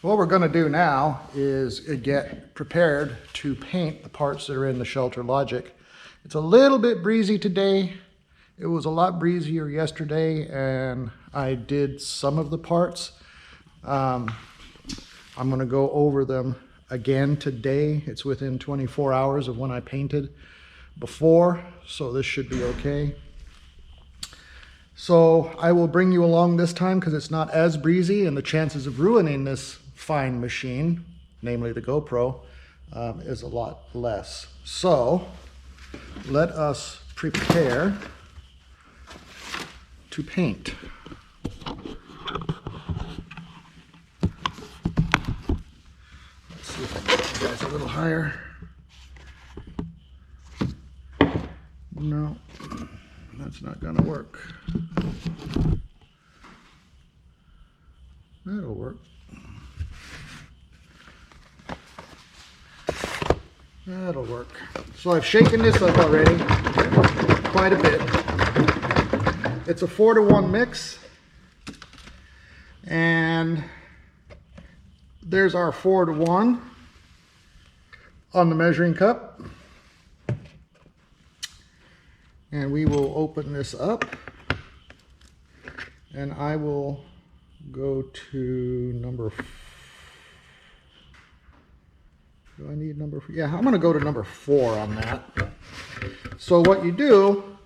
What we're going to do now is get prepared to paint the parts that are in the Shelter Logic. It's a little bit breezy today. It was a lot breezier yesterday, and I did some of the parts. I'm going to go over them again today. It's within 24 hours of when I painted before, so this should be okay. So I will bring you along this time because it's not as breezy, and the chances of ruining this fine machine, namely the GoPro, is a lot less. So let us prepare to paint. Let's see if I can get you guys a little higher. No, that's not gonna work. That'll work. That'll work. So I've shaken this up already quite a bit. It's a 4-to-1 mix, and there's our 4-to-1 on the measuring cup. And we will open this up, and I will go to number. Do I need number? Yeah, I'm going to go to number 4 on that. So what you do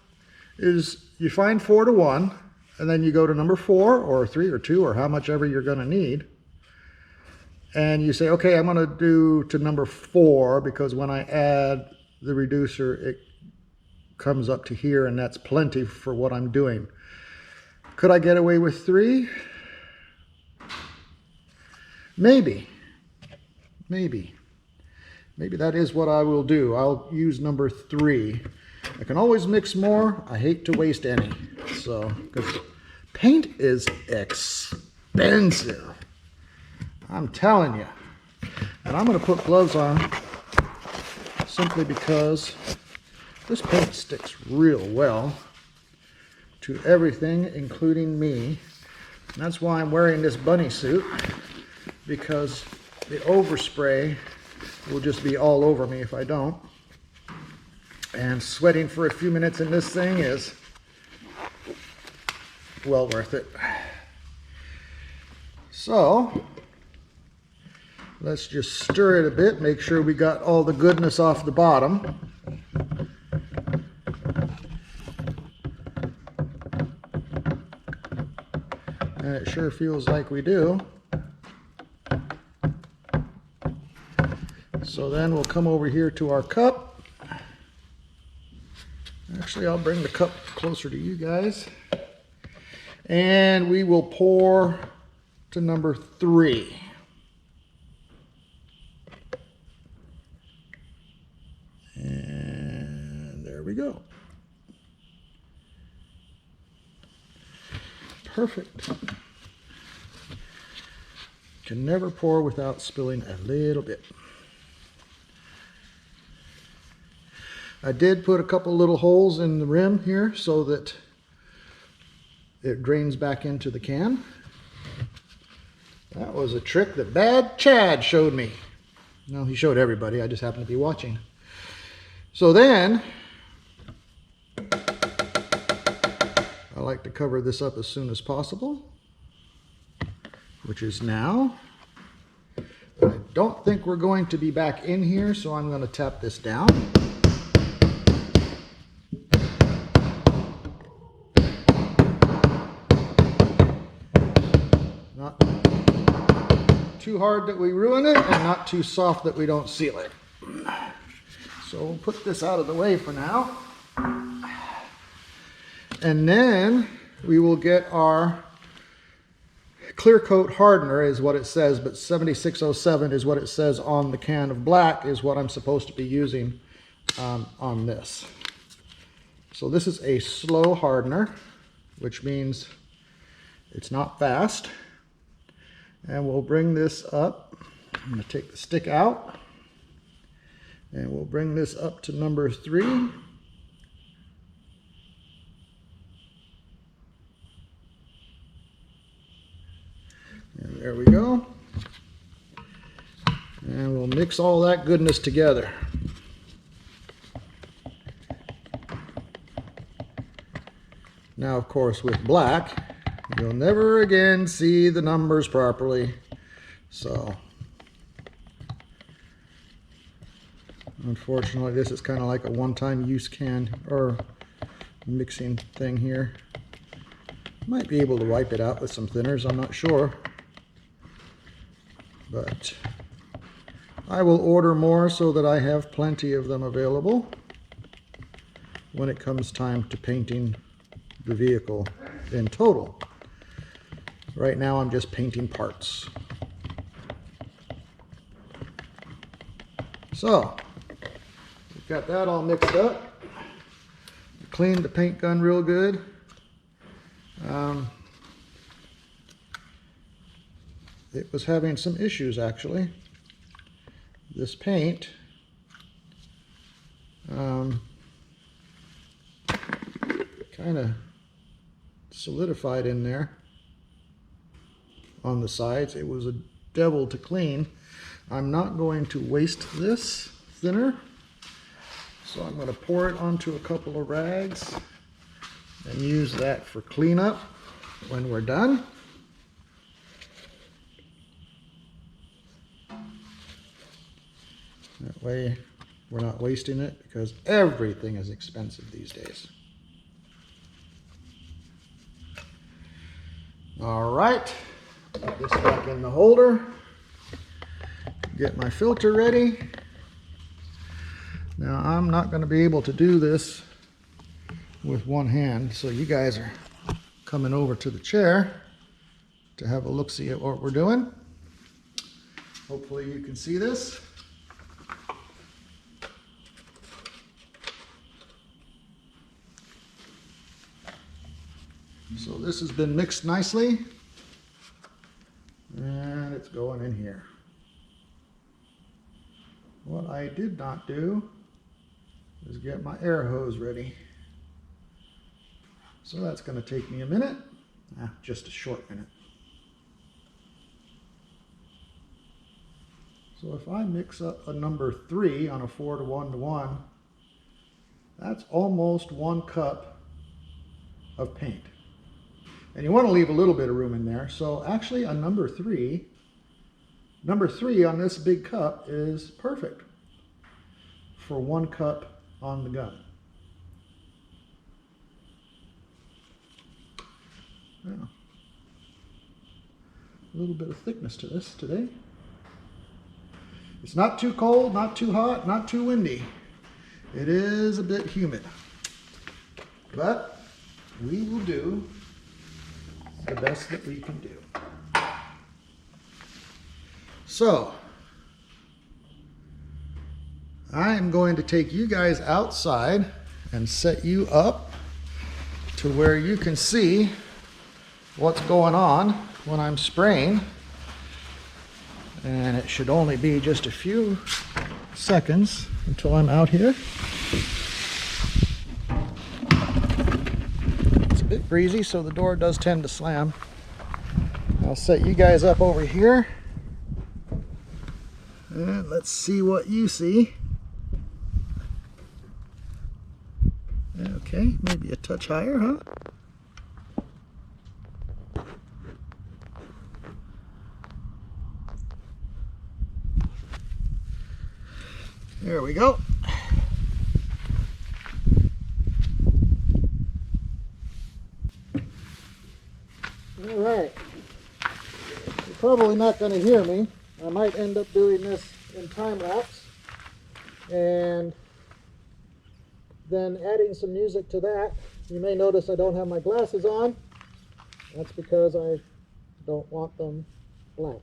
is you find 4-to-1, and then you go to number 4 or 3 or 2 or how much ever you're going to need. And you say, okay, I'm going to do to number 4 because when I add the reducer, it comes up to here, and that's plenty for what I'm doing. Could I get away with 3? Maybe. Maybe that is what I will do. I'll use number 3. I can always mix more. I hate to waste any. So, because paint is expensive. I'm telling you. And I'm going to put gloves on simply because this paint sticks real well to everything, including me. And that's why I'm wearing this bunny suit, because the overspray will just be all over me if I don't. And sweating for a few minutes in this thing is well worth it. So let's just stir it a bit, make sure we got all the goodness off the bottom. And it sure feels like we do. So then we'll come over here to our cup. Actually, I'll bring the cup closer to you guys. And we will pour to number 3. And there we go. Perfect. Can never pour without spilling a little bit. I did put a couple little holes in the rim here so that it drains back into the can. That was a trick that Bad Chad showed me. No, he showed everybody. I just happened to be watching. So then, I like to cover this up as soon as possible, which is now. I don't think we're going to be back in here, so I'm going to tap this down. Not too hard that we ruin it, and not too soft that we don't seal it. So we'll put this out of the way for now. And then we will get our clear coat hardener, is what it says, but 7607 is what it says on the can of black, is what I'm supposed to be using on this. So this is a slow hardener, which means it's not fast. And we'll bring this up. I'm going to take the stick out, and we'll bring this up to number 3. And there we go. mix all that goodness together. Now, of course, with black, you'll never again see the numbers properly. So, unfortunately, this is kind of like a one-time use can or mixing thing here. Might be able to wipe it out with some thinners, I'm not sure. But I will order more so that I have plenty of them available when it comes time to painting the vehicle in total. Right now I'm just painting parts. So, we've got that all mixed up. Cleaned the paint gun real good. It was having some issues actually. This paint kind of solidified in there on the sides. It was a devil to clean. I'm not going to waste this thinner, so I'm going to pour it onto a couple of rags and use that for cleanup when we're done. That way we're not wasting it, because everything is expensive these days. All right, put this back in the holder. Get my filter ready. Now I'm not going to be able to do this with one hand, so you guys are coming over to the chair to have a look-see at what we're doing. Hopefully you can see this. So this has been mixed nicely, and it's going in here. What I did not do is get my air hose ready. So that's going to take me a minute, just a short minute. So if I mix up a number 3 on a 4:1:1, that's almost 1 cup of paint. And you want to leave a little bit of room in there. So actually a number 3 on this big cup is perfect for 1 cup on the gun. Yeah. A little bit of thickness to this today. It's not too cold, not too hot, not too windy. It is a bit humid. But we will do the best that we can do. So, I am going to take you guys outside and set you up to where you can see what's going on when I'm spraying. And it should only be just a few seconds until I'm out here. It's a bit breezy, so the door does tend to slam. I'll set you guys up over here. And let's see what you see. Okay, maybe a touch higher, huh? There we go. All right. You're probably not going to hear me. I might end up doing this in time lapse and then adding some music to that. You may notice I don't have my glasses on. That's because I don't want them blank.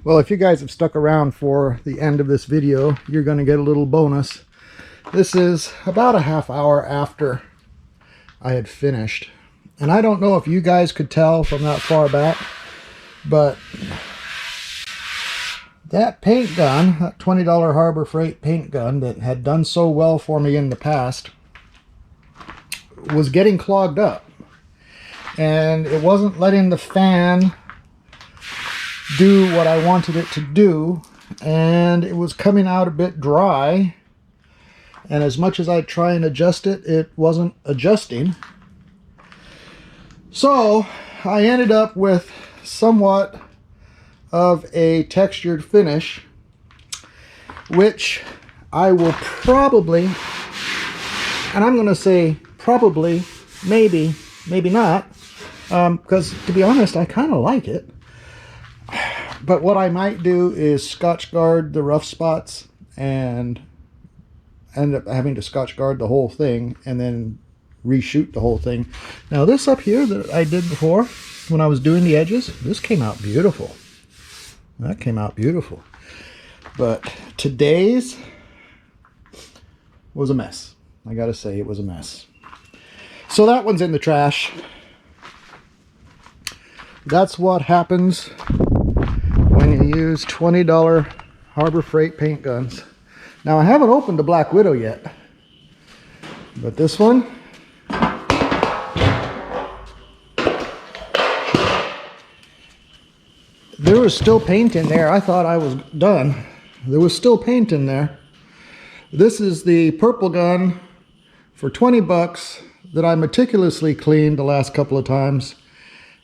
Well, if you guys have stuck around for the end of this video, you're going to get a little bonus. This is about a half hour after I had finished. And I don't know if you guys could tell from that far back, but that paint gun, that $20 Harbor Freight paint gun that had done so well for me in the past, was getting clogged up. And it wasn't letting the fan do what I wanted it to do. And it was coming out a bit dry. And as much as I try and adjust it, it wasn't adjusting. So I ended up with somewhat of a textured finish, which I will probably, and I'm going to say probably, maybe not, because to be honest, I kind of like it. But what I might do is Scotch guard the rough spots and end up having to Scotch guard the whole thing and then reshoot the whole thing. Now this up here that I did before when I was doing the edges, this came out beautiful. That came out beautiful. But today's was a mess. I gotta say, it was a mess. So that one's in the trash. That's what happens when you use $20 Harbor Freight paint guns. Now I haven't opened the Black Widow yet, but this one, there was still paint in there. I thought I was done. There was still paint in there. This is the purple gun for 20 bucks that I meticulously cleaned the last couple of times.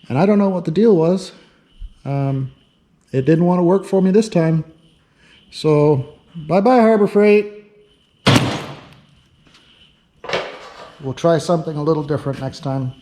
And I don't know what the deal was. It didn't want to work for me this time. So, bye-bye Harbor Freight. We'll try something a little different next time.